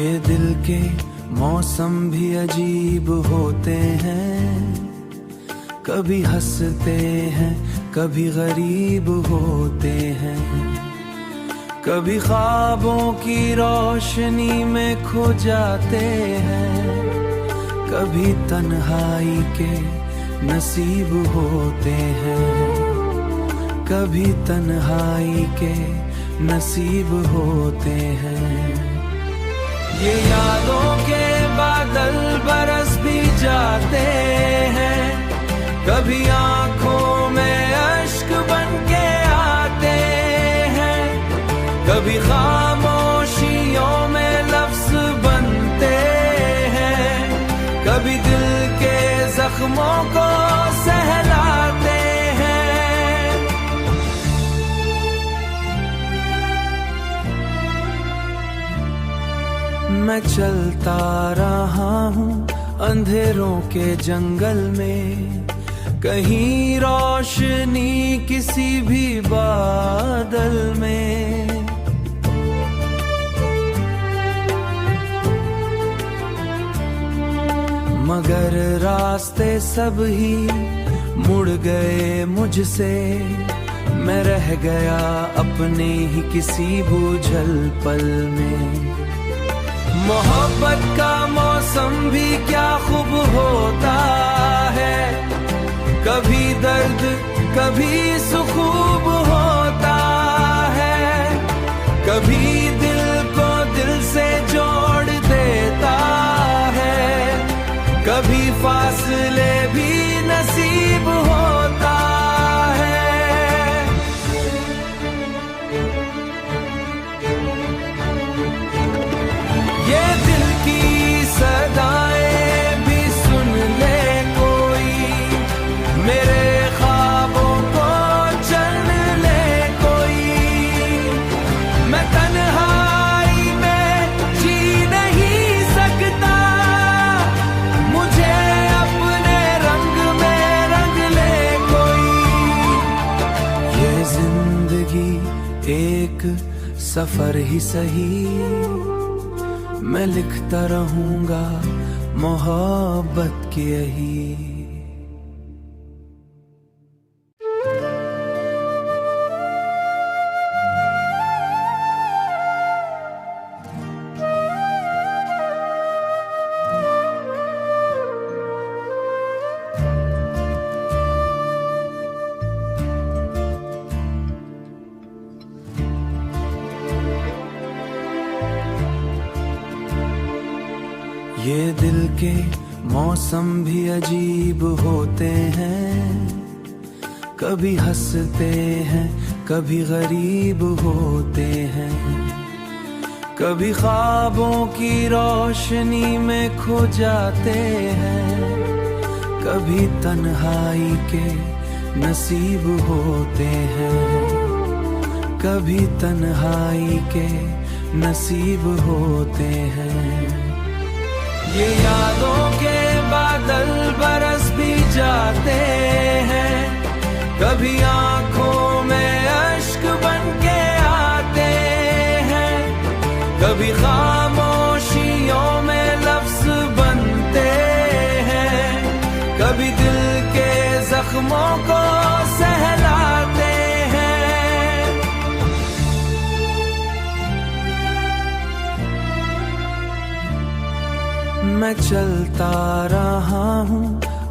ये दिल के मौसम भी अजीब होते हैं, कभी हंसते हैं कभी गरीब होते हैं, कभी ख्वाबों की रोशनी में खो जाते हैं, कभी तन्हाई के नसीब होते हैं, कभी तन्हाई के नसीब होते हैं। ये यादों के बादल बरस भी जाते हैं, कभी आंखों में अश्क बन के आते हैं, कभी खामोशियों में लफ्ज बनते हैं, कभी दिल के जख्मों को सहलाते हैं। मैं चलता रहा हूँ अंधेरों के जंगल में, कहीं रोशनी किसी भी बादल में, मगर रास्ते सब ही मुड़ गए मुझसे, मैं रह गया अपने ही किसी बूझल पल में। मोहब्बत का मौसम भी क्या खूब होता है, कभी दर्द कभी सुखूब होता है, कभी दिल को दिल से जोड़ देता है, कभी फासले भी नसीब होता है। ये दिल की सदाएं भी सुन ले कोई, मेरे ख्वाबों को चल ले कोई, मैं तन्हाई में जी नहीं सकता, मुझे अपने रंग में रंग ले कोई। ये जिंदगी एक सफर ही सही, मैं लिखता रहूंगा मोहब्बत की यही। ये दिल के मौसम भी अजीब होते हैं, कभी हंसते हैं कभी गरीब होते हैं, कभी ख्वाबों की रोशनी में खो जाते हैं, कभी तन्हाई के नसीब होते हैं, कभी तन्हाई के नसीब होते हैं। ये यादों के बादल बरस भी जाते हैं, कभी आंखों में अश्क बन के आते हैं, कभी खामोशियों में लफ्ज बनते हैं, कभी दिल के जख्मों को सहलाते हैं। मैं चलता रहा हूँ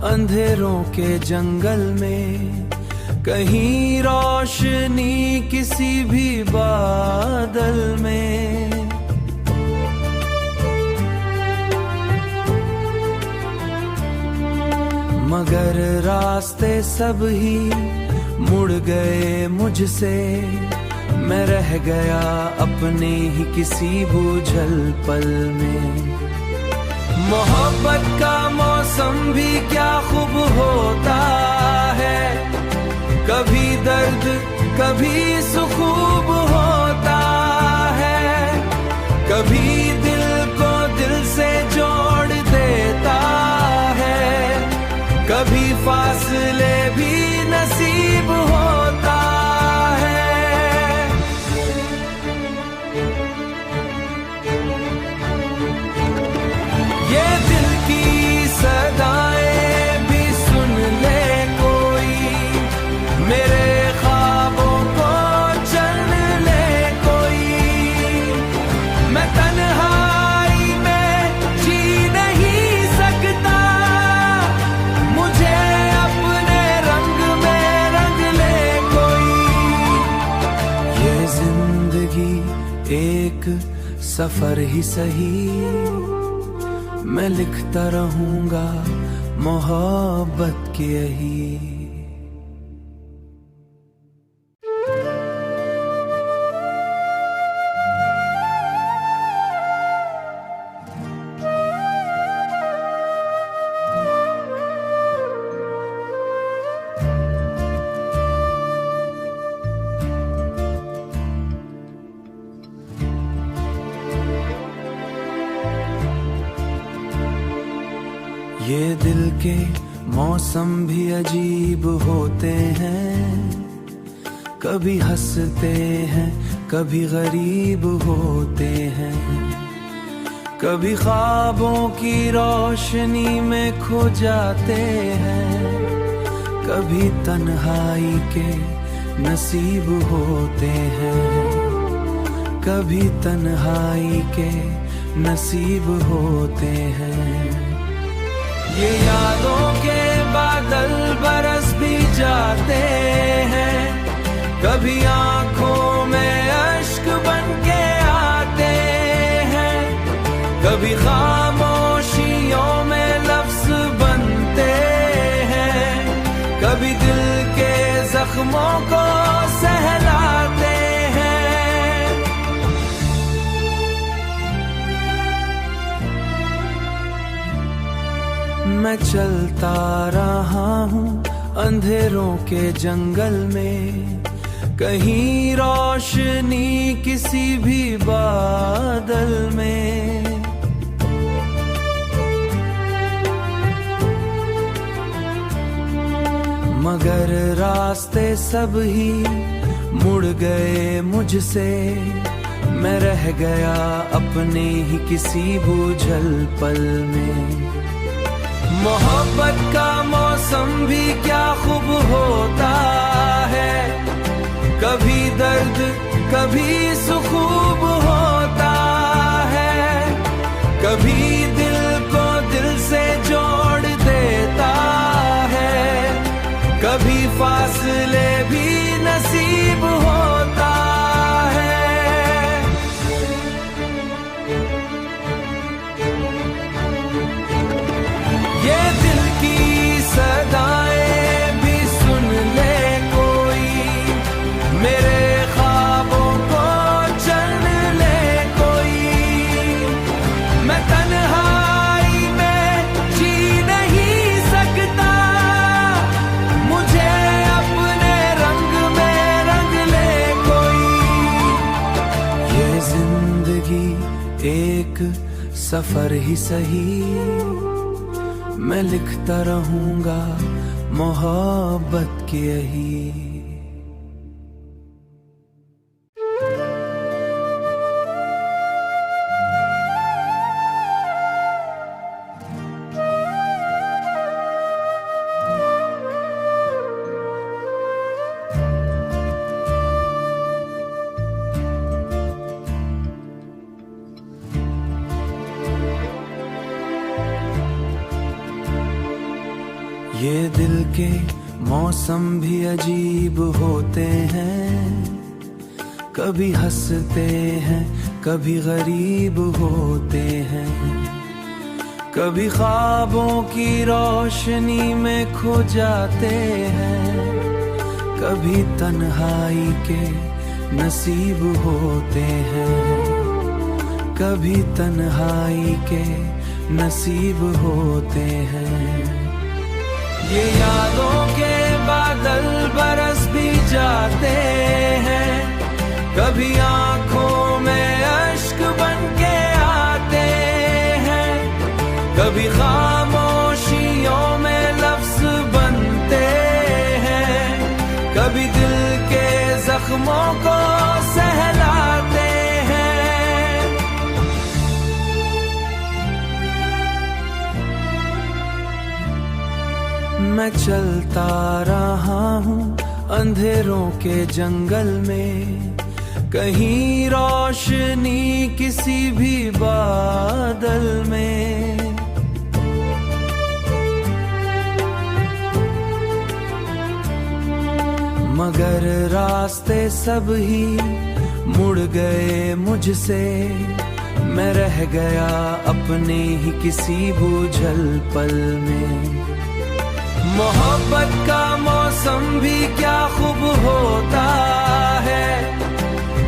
अंधेरों के जंगल में, कहीं रोशनी किसी भी बादल में, मगर रास्ते सब ही मुड़ गए मुझसे, मैं रह गया अपने ही किसी बूझल पल में। मोहब्बत का मौसम भी क्या खूब होता है, कभी दर्द कभी सुखूब होता है, कभी दिल को दिल से जोड़ देता है, कभी फासले भी नसीब होता है। सफर ही सही मैं लिखता रहूंगा मोहब्बत की यही। ये दिल के मौसम भी अजीब होते हैं, कभी हंसते हैं कभी गरीब होते हैं, कभी ख्वाबों की रोशनी में खो जाते हैं, कभी तन्हाई के नसीब होते हैं, कभी तन्हाई के नसीब होते हैं। ये यादों के बादल बरस भी जाते हैं, कभी आंखों में अश्क बन के आते हैं, कभी खामोशियों में लफ्ज बनते हैं, कभी दिल के जख्मों को सहलाते हैं। मैं चलता रहा हूँ अंधेरों के जंगल में, कहीं रोशनी किसी भी बादल में, मगर रास्ते सब ही मुड़ गए मुझसे, मैं रह गया अपने ही किसी बूझल पल में। मोहब्बत का मौसम भी क्या खूब होता है, कभी दर्द कभी सुखूब होता है, कभी दिल को दिल से जोड़ देता है, कभी फासले भी नसीब होता है। ये दिल की सदाएं भी सुन ले कोई, मेरे ख्वाबों को चल ले कोई, मैं तन्हाई में जी नहीं सकता, मुझे अपने रंग में रंग ले कोई। ये जिंदगी एक सफर ही सही मैं लिखता रहूंगा मोहब्बत की यही। ये दिल के मौसम भी अजीब होते हैं, कभी हंसते हैं कभी गरीब होते हैं, कभी ख्वाबों की रोशनी में खो जाते हैं, कभी तन्हाई के नसीब होते हैं, कभी तन्हाई के नसीब होते हैं। ये यादों के बादल बरस भी जाते हैं, कभी आंखों में अश्क बन के आते हैं, कभी खामोशियों में लफ्ज बनते हैं, कभी दिल के जख्मों को सहलाते हैं। मैं चलता रहा हूँ अंधेरों के जंगल में, कहीं रोशनी किसी भी बादल में, मगर रास्ते सब ही मुड़ गए मुझसे, मैं रह गया अपने ही किसी बूझल पल में। मोहब्बत का मौसम भी क्या खूब होता है,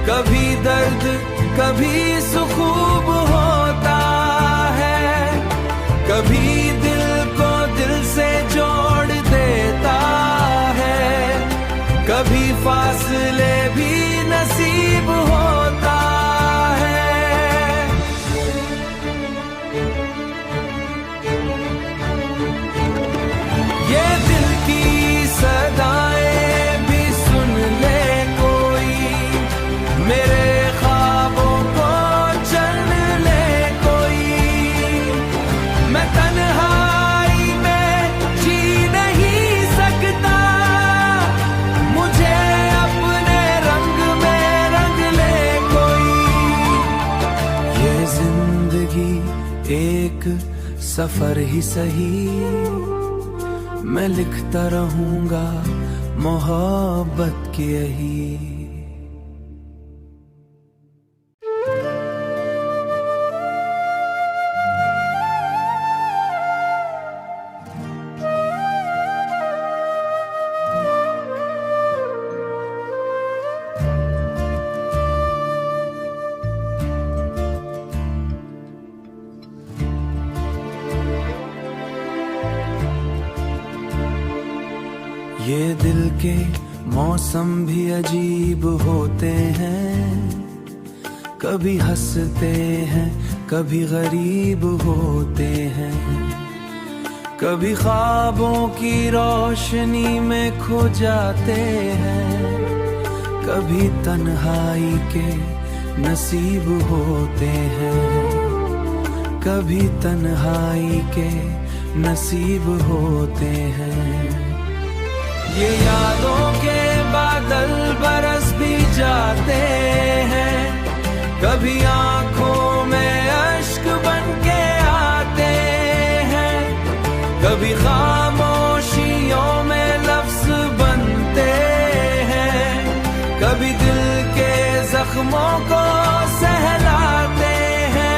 कभी दर्द कभी सुखूब होता है, कभी दिल को दिल से जोड़ देता है, कभी फासले भी नसीब होता है। ये दिल की सदाएं भी सुन ले कोई, मेरे ख्वाबों को चल ले कोई। मैं तन्हाई में जी नहीं सकता, मुझे अपने रंग में रंग ले कोई। ये जिंदगी एक सफर ही सही, मैं लिखता रहूंगा मोहब्बत की यही। ये दिल के मौसम भी अजीब होते हैं, कभी हंसते हैं कभी गरीब होते हैं, कभी ख्वाबों की रोशनी में खो जाते हैं, कभी तन्हाई के नसीब होते हैं, कभी तन्हाई के नसीब होते हैं। ये यादों के बादल बरस भी जाते हैं, कभी आंखों में अश्क बन के आते हैं, कभी खामोशियों में लफ्ज बनते हैं, कभी दिल के जख्मों को सहलाते हैं।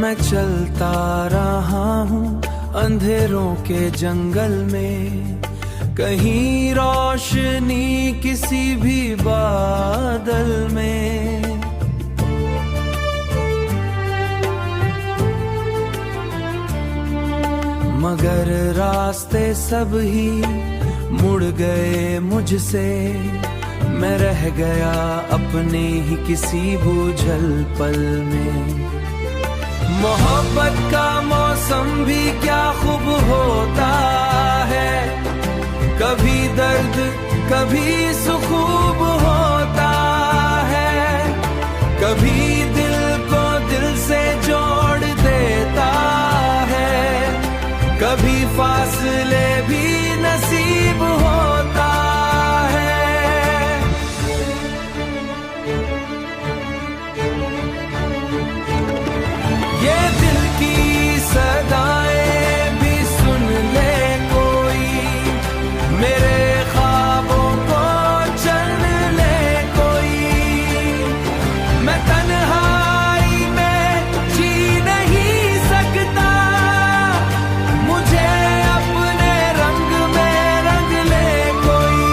मैं चलता रहा हूँ अंधेरों के जंगल में, कहीं रोशनी किसी भी बादल में। मगर रास्ते सब ही मुड़ गए मुझसे, मैं रह गया अपने ही किसी बूझल पल में। मोहब्बत का मौसम भी क्या खूब होता है, कभी दर्द कभी सुखूब होता है, कभी दिल को दिल से जोड़ देता है, कभी फासले भी नसीब होता है। ये दिल की सदाएं भी सुन ले कोई, मेरे ख्वाबों को चल ले कोई। मैं तन्हाई में जी नहीं सकता, मुझे अपने रंग में रंग ले कोई।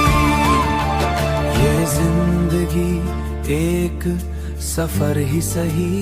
ये जिंदगी एक सफर ही सही,